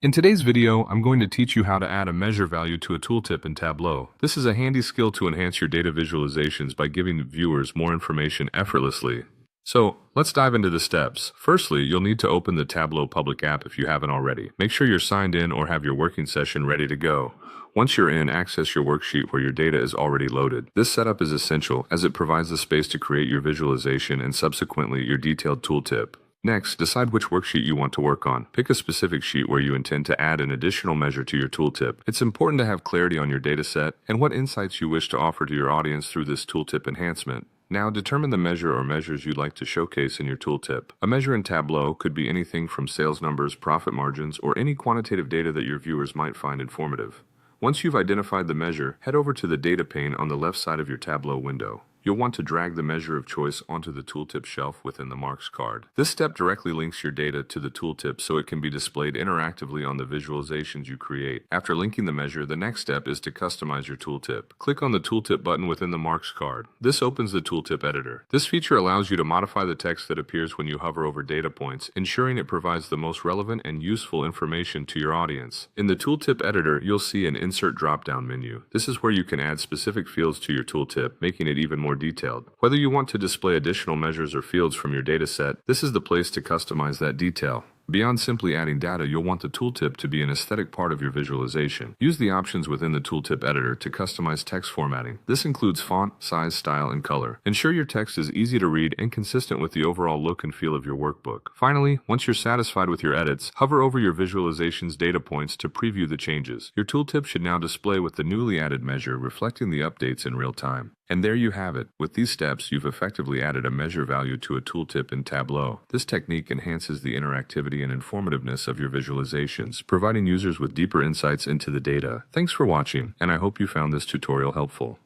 In today's video, I'm going to teach you how to add a measure value to a tooltip in Tableau. This is a handy skill to enhance your data visualizations by giving viewers more information effortlessly. So, let's dive into the steps. Firstly, you'll need to open the Tableau public app if you haven't already. Make sure you're signed in or have your working session ready to go. Once you're in, access your worksheet where your data is already loaded. This setup is essential as it provides the space to create your visualization and subsequently your detailed tooltip. Next, decide which worksheet you want to work on. Pick a specific sheet where you intend to add an additional measure to your tooltip. It's important to have clarity on your dataset and what insights you wish to offer to your audience through this tooltip enhancement. Now, determine the measure or measures you'd like to showcase in your tooltip. A measure in Tableau could be anything from sales numbers, profit margins, or any quantitative data that your viewers might find informative. Once you've identified the measure, head over to the data pane on the left side of your Tableau window. You'll want to drag the measure of choice onto the tooltip shelf within the marks card. This step directly links your data to the tooltip so it can be displayed interactively on the visualizations you create. After linking the measure, the next step is to customize your tooltip. Click on the tooltip button within the marks card. This opens the tooltip editor. This feature allows you to modify the text that appears when you hover over data points, ensuring it provides the most relevant and useful information to your audience. In the tooltip editor, you'll see an insert drop-down menu. This is where you can add specific fields to your tooltip, making it even more detailed. Whether you want to display additional measures or fields from your dataset, this is the place to customize that detail. Beyond simply adding data, you'll want the tooltip to be an aesthetic part of your visualization. Use the options within the tooltip editor to customize text formatting. This includes font, size, style, and color. Ensure your text is easy to read and consistent with the overall look and feel of your workbook. Finally, once you're satisfied with your edits, hover over your visualization's data points to preview the changes. Your tooltip should now display with the newly added measure reflecting the updates in real time. And there you have it. With these steps, you've effectively added a measure value to a tooltip in Tableau. This technique enhances the interactivity and informativeness of your visualizations, providing users with deeper insights into the data. Thanks for watching, and I hope you found this tutorial helpful.